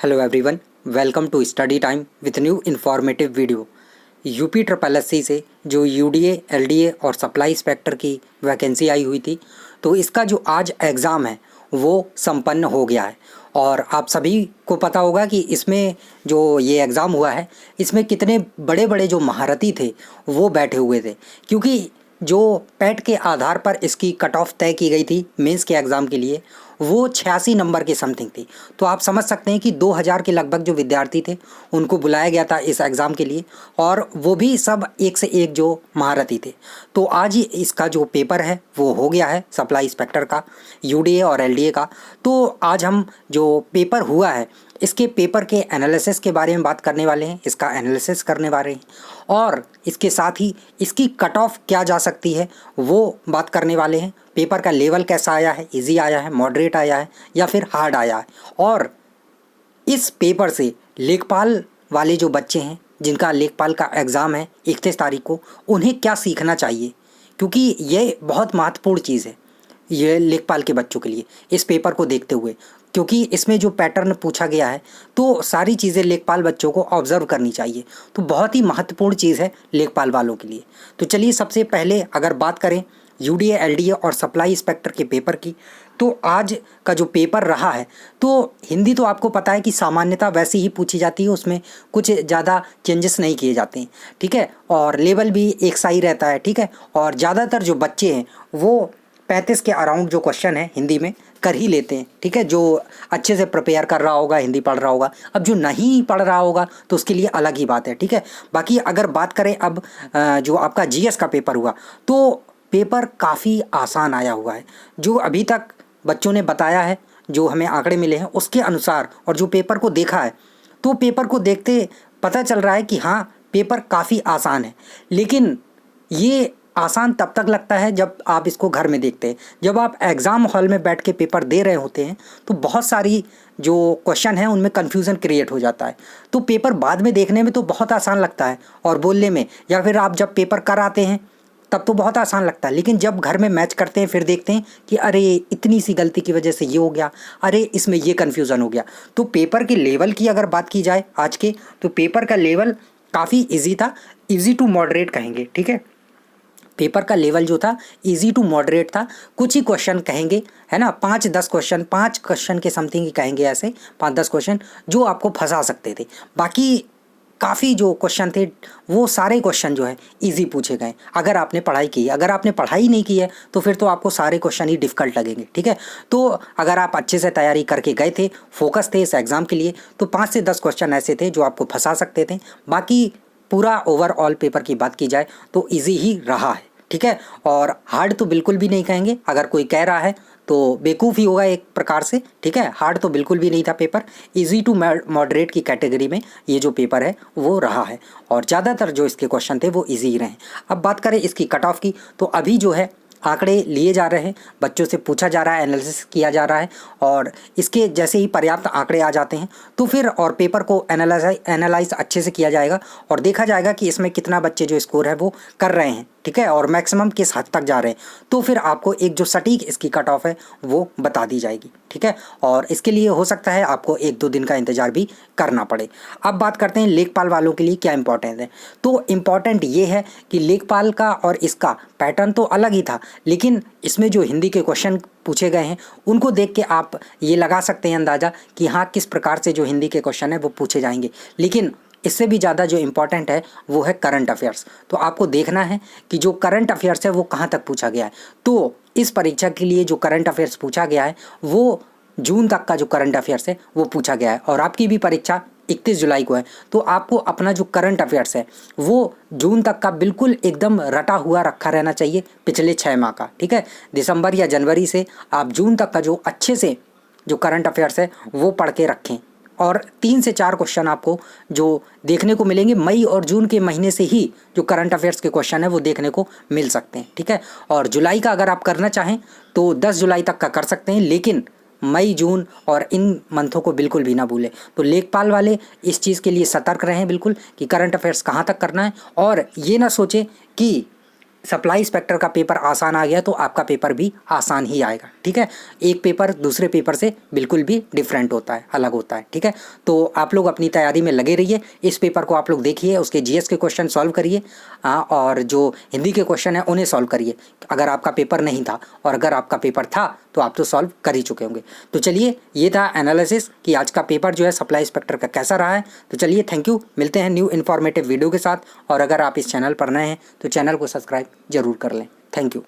Hello everyone, welcome to study time with new informative video. UP triple SC से जो UDA, LDA और supply inspector की vacancy आई हुई थी, तो इसका जो आज एग्ज़ाम है वो संपन्न हो गया है। और आप सभी को पता होगा कि इसमें जो ये एग्ज़ाम हुआ है, इसमें कितने बड़े बड़े जो महारथी थे वो बैठे हुए थे, क्योंकि जो पैट के आधार पर इसकी कट ऑफ तय की गई थी मेंस के एग्ज़ाम के लिए, वो 86 नंबर की समथिंग थी। तो आप समझ सकते हैं कि 2000 के लगभग जो विद्यार्थी थे उनको बुलाया गया था इस एग्ज़ाम के लिए, और वो भी सब एक से एक जो महारथी थे। तो आज ही इसका जो पेपर है वो हो गया है, सप्लाई इंस्पेक्टर का, यूडीए और एलडीए का। तो आज हम जो पेपर हुआ है इसके पेपर के एनालिसिस के बारे में बात करने वाले हैं, इसका एनालिसिस करने वाले हैं, और इसके साथ ही इसकी कट ऑफ क्या जा सकती है वो बात करने वाले हैं। पेपर का लेवल कैसा आया है, इजी आया है, मॉडरेट आया है या फिर हार्ड आया है, और इस पेपर से लेखपाल वाले जो बच्चे हैं जिनका लेखपाल का एग्ज़ाम है 31 तारीख को, उन्हें क्या सीखना चाहिए, क्योंकि ये बहुत महत्वपूर्ण चीज़ है ये लेखपाल के बच्चों के लिए इस पेपर को देखते हुए। क्योंकि इसमें जो पैटर्न पूछा गया है तो सारी चीज़ें लेखपाल बच्चों को ऑब्जर्व करनी चाहिए, तो बहुत ही महत्वपूर्ण चीज़ है लेखपाल वालों के लिए। तो चलिए, सबसे पहले अगर बात करें यूडीए, एलडीए और सप्लाई इंस्पेक्टर के पेपर की, तो आज का जो पेपर रहा है, तो हिंदी तो आपको पता है कि सामान्यतः वैसे ही पूछी जाती है, उसमें कुछ ज़्यादा चेंजेस नहीं किए जाते हैं, ठीक है, और लेवल भी एक सा ही रहता है, ठीक है। और ज़्यादातर जो बच्चे हैं वो 35 के अराउंड जो क्वेश्चन है हिंदी में कर ही लेते हैं, ठीक है, जो अच्छे से प्रिपेयर कर रहा होगा, हिंदी पढ़ रहा होगा। अब जो नहीं पढ़ रहा होगा तो उसके लिए अलग ही बात है, ठीक है। बाकी अगर बात करें अब जो आपका जीएस का पेपर हुआ, तो पेपर काफ़ी आसान आया हुआ है। जो अभी तक बच्चों ने बताया है, जो हमें आंकड़े मिले हैं उसके अनुसार, और जो पेपर को देखा है, तो पेपर को देखते पता चल रहा है कि हाँ, पेपर काफ़ी आसान है। लेकिन ये आसान तब तक लगता है जब आप इसको घर में देखते हैं। जब आप एग्ज़ाम हॉल में बैठ के पेपर दे रहे होते हैं तो बहुत सारी जो क्वेश्चन हैं उनमें कन्फ्यूज़न क्रिएट हो जाता है। तो पेपर बाद में देखने में तो बहुत आसान लगता है, और बोलने में, या फिर आप जब पेपर कर आते हैं तब तो बहुत आसान लगता है, लेकिन जब घर में मैच करते हैं फिर देखते हैं कि अरे इतनी सी गलती की वजह से ये हो गया, अरे इसमें ये कन्फ्यूज़न हो गया। तो पेपर के लेवल की अगर बात की जाए आज के, तो पेपर का लेवल काफ़ी ईजी था, ईजी टू मॉडरेट कहेंगे, ठीक है। पेपर का लेवल जो था इजी टू मॉडरेट था। कुछ ही क्वेश्चन कहेंगे, है ना, 5-10 क्वेश्चन, 5 क्वेश्चन के समथिंग ही कहेंगे, ऐसे 5-10 क्वेश्चन जो आपको फंसा सकते थे। बाकी काफ़ी जो क्वेश्चन थे वो सारे क्वेश्चन जो है इजी पूछे गए, अगर आपने पढ़ाई की है। अगर आपने पढ़ाई नहीं की है तो फिर तो आपको सारे क्वेश्चन ही डिफ़िकल्ट लगेंगे, ठीक है। तो अगर आप अच्छे से तैयारी करके गए थे, फोकस थे इस एग्ज़ाम के लिए, तो 5 से 10 क्वेश्चन ऐसे थे जो आपको फंसा सकते थे। बाकी पूरा ओवरऑल पेपर की बात की जाए तो ईजी ही रहा है, ठीक है। और हार्ड तो बिल्कुल भी नहीं कहेंगे, अगर कोई कह रहा है तो बेवकूफ़ ही होगा एक प्रकार से, ठीक है। हार्ड तो बिल्कुल भी नहीं था पेपर, इजी टू मॉडरेट की कैटेगरी में ये जो पेपर है वो रहा है, और ज़्यादातर जो इसके क्वेश्चन थे वो इजी ही रहे। अब बात करें इसकी कट ऑफ की, तो अभी जो है आंकड़े लिए जा रहे हैं, बच्चों से पूछा जा रहा है, एनालिसिस किया जा रहा है, और इसके जैसे ही पर्याप्त आंकड़े आ जाते हैं तो फिर और पेपर को एनालाइज अच्छे से किया जाएगा, और देखा जाएगा कि इसमें कितना बच्चे जो स्कोर है वो कर रहे हैं, ठीक है, और मैक्सिमम किस हद तक जा रहे हैं। तो फिर आपको एक जो सटीक इसकी कट ऑफ है वो बता दी जाएगी, ठीक है। और इसके लिए हो सकता है आपको 1-2 दिन का इंतज़ार भी करना पड़े। अब बात करते हैं लेखपाल वालों के लिए क्या इंपॉर्टेंट है। तो इम्पॉर्टेंट ये है कि लेखपाल का और इसका पैटर्न तो अलग ही था, लेकिन इसमें जो हिंदी के क्वेश्चन पूछे गए हैं उनको देख के आप ये लगा सकते हैं अंदाज़ा कि हाँ, किस प्रकार से जो हिंदी के क्वेश्चन है वो पूछे जाएंगे। लेकिन इससे भी ज़्यादा जो इम्पॉर्टेंट है वो है करंट अफेयर्स। तो आपको देखना है कि जो करंट अफेयर्स है वो कहाँ तक पूछा गया है। तो इस परीक्षा के लिए जो करंट अफेयर्स पूछा गया है वो जून तक का जो करंट अफेयर्स है वो पूछा गया है, और आपकी भी परीक्षा 31 जुलाई को है। तो आपको अपना जो करंट अफेयर्स है वो जून तक का बिल्कुल एकदम रटा हुआ रखा रहना चाहिए, पिछले 6 माह का, ठीक है। दिसंबर या जनवरी से आप जून तक का जो अच्छे से जो करंट अफेयर्स है वो पढ़ के रखें, और 3 से 4 क्वेश्चन आपको जो देखने को मिलेंगे मई और जून के महीने से ही जो करंट अफेयर्स के क्वेश्चन है वो देखने को मिल सकते हैं, ठीक है। और जुलाई का अगर आप करना चाहें तो 10 जुलाई तक का कर सकते हैं, लेकिन मई, जून और इन मंथों को बिल्कुल भी ना भूलें। तो लेखपाल वाले इस चीज़ के लिए सतर्क रहें बिल्कुल कि करंट अफेयर्स कहाँ तक करना है, और ये ना सोचें कि सप्लाई इंस्पेक्टर का पेपर आसान आ गया तो आपका पेपर भी आसान ही आएगा। ठीक है, एक पेपर दूसरे पेपर से बिल्कुल भी डिफरेंट होता है, अलग होता है। ठीक है, तो आप लोग अपनी तैयारी में लगे रहिए। इस पेपर को आप लोग देखिए, उसके जीएस के क्वेश्चन सॉल्व करिए और जो हिंदी के क्वेश्चन है उन्हें सॉल्व करिए। अगर आपका पेपर नहीं था और अगर आपका पेपर था तो आप तो सॉल्व कर ही चुके होंगे। तो चलिए, ये था एनालिसिस कि आज का पेपर जो है सप्लाई इंस्पेक्टर का कैसा रहा है। तो चलिए, थैंक यू, मिलते हैं न्यू इन्फॉर्मेटिव वीडियो के साथ। और अगर आप इस चैनल पर नए हैं तो चैनल को सब्सक्राइब जरूर कर लें। Thank you.